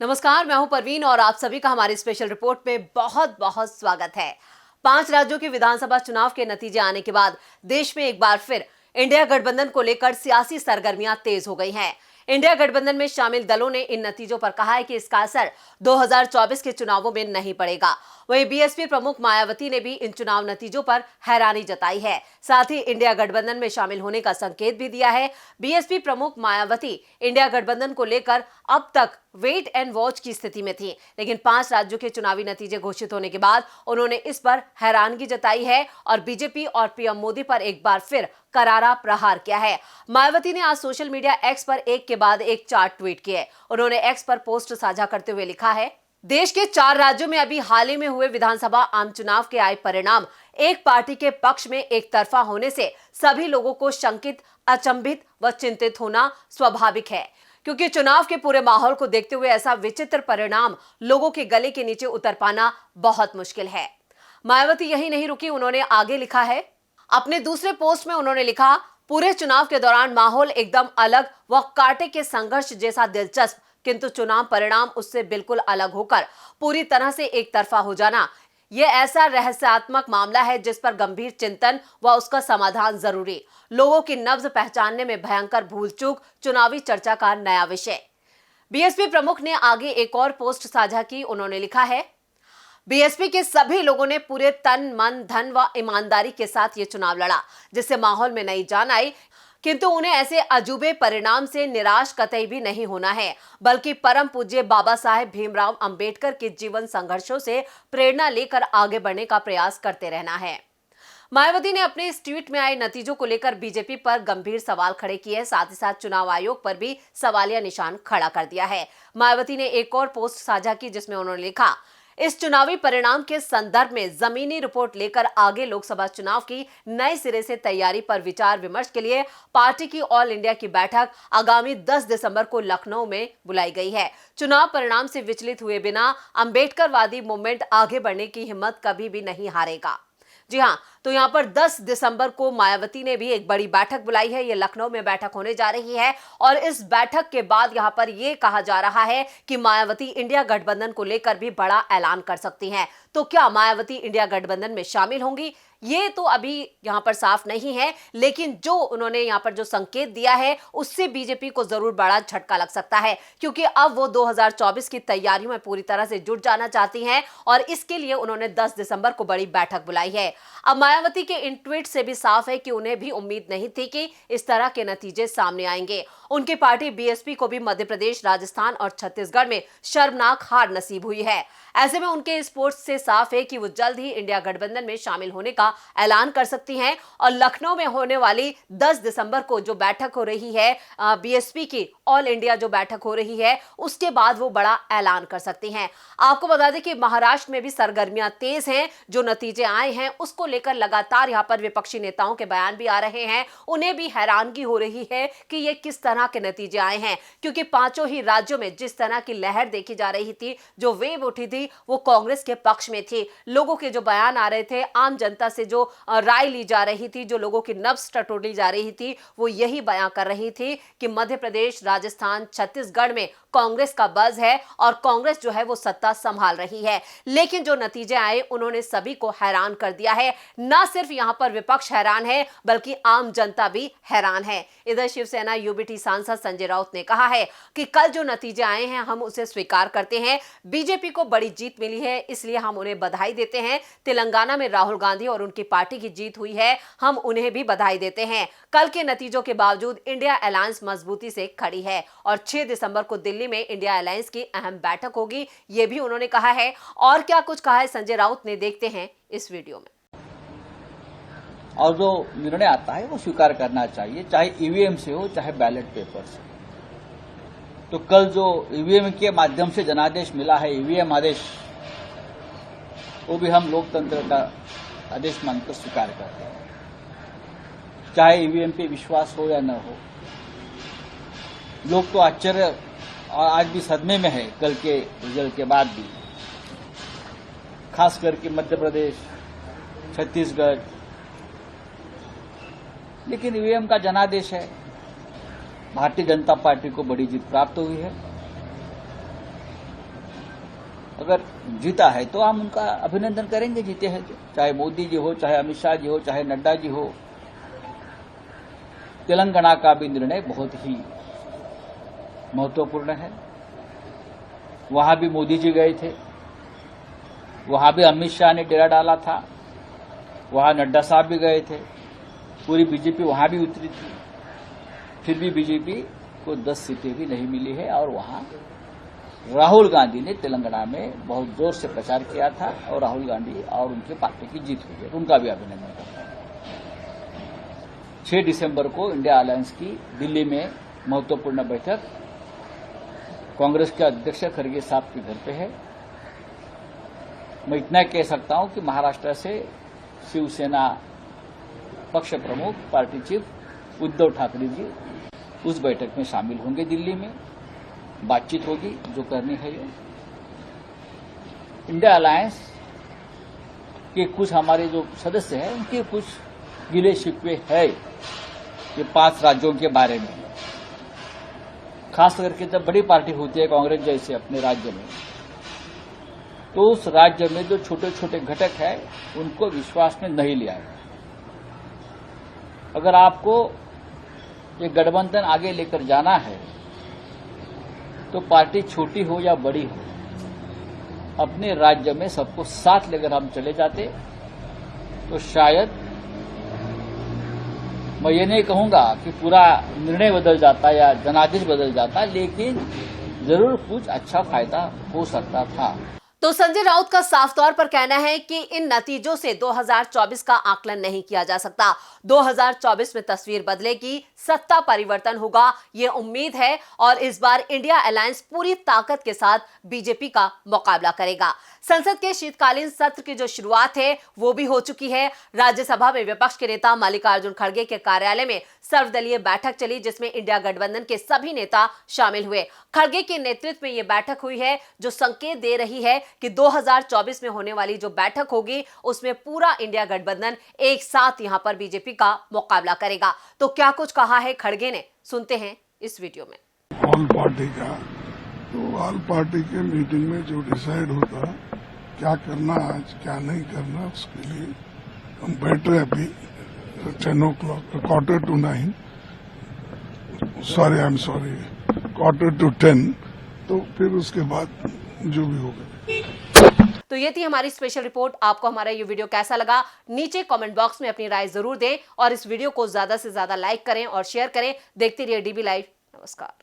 नमस्कार, मैं हूं परवीन और आप सभी का हमारी स्पेशल रिपोर्ट में बहुत बहुत स्वागत है। 5 राज्यों के विधानसभा चुनाव के नतीजे आने के बाद देश में एक बार फिर इंडिया गठबंधन को लेकर सियासी सरगर्मियां तेज हो गई हैं। इंडिया गठबंधन में शामिल दलों ने इन नतीजों पर कहा है कि इसका असर 2024 के चुनावों में नहीं पड़ेगा। वहीं बीएसपी प्रमुख मायावती ने भी इन चुनाव नतीजों पर हैरानी जताई है। साथ ही इंडिया गठबंधन में शामिल होने का संकेत भी दिया है। बीएसपी प्रमुख मायावती इंडिया गठबंधन को लेकर अब तक वेट एंड वॉच की स्थिति में थी, लेकिन 5 राज्यों के चुनावी नतीजे घोषित होने के बाद उन्होंने इस पर हैरानगी जताई है और बीजेपी और पीएम मोदी पर एक बार फिर करारा प्रहार किया है। मायावती ने आज सोशल मीडिया एक्स पर एक के बाद एक 4 ट्वीट किए। उन्होंने एक्स पर पोस्ट साझा करते हुए लिखा है, देश के 4 राज्यों में अभी हाल ही में हुए विधानसभा आम चुनाव के आए परिणाम एक पार्टी के पक्ष में एक तरफा होने से सभी लोगों को शंकित, अचंभित व चिंतित होना स्वाभाविक है, क्योंकि चुनाव के पूरे माहौल को देखते हुए ऐसा विचित्र परिणाम लोगों के गले के नीचे उतर पाना बहुत मुश्किल है। मायावती यही नहीं रुकी, उन्होंने आगे लिखा है। अपने दूसरे पोस्ट में उन्होंने लिखा, पूरे चुनाव के दौरान माहौल एकदम अलग व कांटे के संघर्ष जैसा दिलचस्प, किंतु चुनाव परिणाम उससे बिल्कुल अलग होकर पूरी तरह से एक तरफा हो जाना, यह ऐसा रहस्यात्मक मामला है जिस पर गंभीर चिंतन व उसका समाधान जरूरी। लोगों की नब्ज पहचानने में भयंकर भूल चूक चुनावी चर्चा का नया विषय। बीएसपी प्रमुख ने आगे एक और पोस्ट साझा की। उन्होंने लिखा है, बीएसपी के सभी लोगों ने पूरे तन, मन, धन व ईमानदारी के साथ ये चुनाव लड़ा, जिससे माहौल में नई जान आई, किंतु उन्हें ऐसे अजूबे परिणाम से निराश कतई भी नहीं होना है, बल्कि परम पूज्य बाबा साहेब भीमराव अंबेडकर के जीवन संघर्षों से प्रेरणा लेकर आगे बढ़ने का प्रयास करते रहना है। मायावती ने अपने इस ट्वीट में आए नतीजों को लेकर बीजेपी पर गंभीर सवाल खड़े किए, साथ ही साथ चुनाव आयोग पर भी सवालिया निशान खड़ा कर दिया है। मायावती ने एक और पोस्ट साझा की जिसमें उन्होंने लिखा, इस चुनावी परिणाम के संदर्भ में जमीनी रिपोर्ट लेकर आगे लोकसभा चुनाव की नए सिरे से तैयारी पर विचार विमर्श के लिए पार्टी की ऑल इंडिया की बैठक आगामी 10 दिसंबर को लखनऊ में बुलाई गई है। चुनाव परिणाम से विचलित हुए बिना अंबेडकरवादी मूवमेंट आगे बढ़ने की हिम्मत कभी भी नहीं हारेगा। जी हां, तो यहां पर 10 दिसंबर को मायावती ने भी एक बड़ी बैठक बुलाई है। ये लखनऊ में बैठक होने जा रही है और इस बैठक के बाद यहां पर यह कहा जा रहा है कि मायावती इंडिया गठबंधन को लेकर भी बड़ा ऐलान कर सकती हैं। तो क्या मायावती इंडिया गठबंधन में शामिल होंगी, ये तो अभी यहां पर साफ नहीं है, लेकिन जो उन्होंने यहां पर जो संकेत दिया है उससे बीजेपी को जरूर बड़ा झटका लग सकता है, क्योंकि अब वो 2024 की तैयारियों में पूरी तरह से जुट जाना चाहती हैं और इसके लिए उन्होंने 10 दिसंबर को बड़ी बैठक बुलाई है। अब मायावती के इन ट्वीट से भी साफ है कि उन्हें भी उम्मीद नहीं थी कि इस तरह के नतीजे सामने आएंगे। उनकी पार्टी बीएसपी को भी मध्य प्रदेश, राजस्थान और छत्तीसगढ़ में शर्मनाक हार नसीब हुई है। ऐसे में उनके इस पोस्ट से साफ है कि वो जल्द ही इंडिया गठबंधन में शामिल होने का ऐलान कर सकती हैं और लखनऊ में होने वाली 10 दिसंबर को जो बैठक हो रही है बीएसपी की ऑल इंडिया जो बैठक हो रही है, उसके बाद वो बड़ा ऐलान कर सकती हैं। आपको बता दें कि महाराष्ट्र में भी सरगर्मियां तेज हैं। जो नतीजे आए हैं उसको लेकर लगातार यहां पर विपक्षी नेताओं के बयान भी आ रहे हैं। उन्हें भी हैरानगी हो रही है कि ये किस तरह के नतीजे आए हैं, क्योंकि 5 ही राज्यों में जिस तरह की लहर देखी जा रही थी, जो वेव उठी थी, वो कांग्रेस के पक्ष में थी। लोगों के जो बयान आ रहे थे, आम जनता से जो राय ली जा रही थी, जो लोगों की नब्ज टटोली जा रही थी, वो यही बयान कर रही थी कि मध्य प्रदेश, राजस्थान, छत्तीसगढ़ में कांग्रेस का बज़ है और कांग्रेस जो है वो सत्ता संभाल रही है। लेकिन जो नतीजे आए उन्होंने सभी को हैरान कर दिया है। ना सिर्फ यहां पर विपक्ष हैरान है, बल्कि आम जनता भी हैरान है। इधर शिवसेना यूबीटी सांसद संजय राउत ने कहा है कि कल जो नतीजे आए हैं हम उसे स्वीकार करते हैं। बीजेपी को बड़ी जीत मिली है, इसलिए हम उन्हें बधाई देते हैं। तेलंगाना में राहुल गांधी और उनकी पार्टी की जीत हुई है, हम उन्हें भी बधाई देते हैं। कल के नतीजों के बावजूद इंडिया अलायंस मजबूती से खड़ी है और 6 दिसंबर को दिल्ली में इंडिया अलायंस की अहम बैठक होगी, ये भी उन्होंने कहा है। और क्या कुछ कहा है संजय राउत ने, देखते हैं इस वीडियो में। और जो निर्णय आता है वो स्वीकार करना चाहिए, चाहे ईवीएम से हो चाहे बैलेट पेपर से। तो कल जो ईवीएम के माध्यम से जनादेश मिला है, ईवीएम आदेश, वो भी हम लोकतंत्र का आदेश मानकर स्वीकार करते हैं, चाहे ईवीएम पे विश्वास हो या न हो। लोग तो आश्चर्य और आज भी सदमे में है कल के रिजल्ट के बाद भी, खास करके मध्य प्रदेश, छत्तीसगढ़। लेकिन ईवीएम का जनादेश है, भारतीय जनता पार्टी को बड़ी जीत प्राप्त हुई है। अगर जीता है तो हम उनका अभिनंदन करेंगे, जीते हैं तो, चाहे मोदी जी हो, चाहे अमित शाह जी हो, चाहे नड्डा जी हो। तेलंगाना का भी निर्णय बहुत ही महत्वपूर्ण है। वहां भी मोदी जी गए थे, वहां भी अमित शाह ने डेरा डाला था, वहां नड्डा साहब भी गए थे, पूरी बीजेपी वहां भी उतरी थी, फिर भी बीजेपी को 10 सीटें भी नहीं मिली है। और वहां राहुल गांधी ने तेलंगाना में बहुत जोर से प्रचार किया था और राहुल गांधी और उनके पार्टी की जीत हुई है, उनका भी अभिनंदन करता हूं। 6 दिसंबर को इंडिया अलायंस की दिल्ली में महत्वपूर्ण बैठक कांग्रेस के अध्यक्ष खड़गे साहब के घर पे है। मैं इतना कह सकता हूं कि महाराष्ट्र से शिवसेना पक्ष प्रमुख पार्टी चीफ उद्धव ठाकरे जी उस बैठक में शामिल होंगे। दिल्ली में बातचीत होगी जो करनी है। ये इंडिया अलायंस के कुछ हमारे जो सदस्य हैं उनके कुछ गिले शिकवे है ये 5 राज्यों के बारे में, खास करके जब बड़ी पार्टी होती है कांग्रेस जैसे अपने राज्य में, तो उस राज्य में जो छोटे छोटे घटक है उनको विश्वास में नहीं लिया है। अगर आपको ये गठबंधन आगे लेकर जाना है तो पार्टी छोटी हो या बड़ी हो, अपने राज्य में सबको साथ लेकर हम चले जाते तो शायद मैं ये नहीं कहूंगा कि पूरा निर्णय बदल जाता या जनादेश बदल जाता, लेकिन जरूर कुछ अच्छा फायदा हो सकता था। तो संजय राउत का साफ तौर पर कहना है कि इन नतीजों से 2024 का आकलन नहीं किया जा सकता। 2024 में तस्वीर बदलेगी, सत्ता परिवर्तन होगा, ये उम्मीद है और इस बार इंडिया अलायंस पूरी ताकत के साथ बीजेपी का मुकाबला करेगा। संसद के शीतकालीन सत्र की जो शुरुआत है वो भी हो चुकी है। राज्यसभा में विपक्ष के नेता मल्लिकार्जुन खड़गे के कार्यालय में सर्वदलीय बैठक चली, जिसमें इंडिया गठबंधन के सभी नेता शामिल हुए। खड़गे के नेतृत्व में यह बैठक हुई है जो संकेत दे रही है कि 2024 में होने वाली जो बैठक होगी उसमें पूरा इंडिया गठबंधन एक साथ यहां पर बीजेपी का मुकाबला करेगा। तो क्या कुछ कहा है खड़गे ने, सुनते हैं इस वीडियो में। ऑल पार्टी का, तो ऑल पार्टी के मीटिंग में जो डिसाइड होता क्या करना आज क्या नहीं करना, उसके लिए हम बैठ रहे अभी 10 o'clock, 8:45, सॉरी 8:45, तो फिर उसके बाद जो भी होगा। तो ये थी हमारी स्पेशल रिपोर्ट। आपको हमारा ये वीडियो कैसा लगा नीचे कमेंट बॉक्स में अपनी राय जरूर दें और इस वीडियो को ज्यादा से ज्यादा लाइक करें और शेयर करें। देखते रहिए डीबी लाइव। नमस्कार।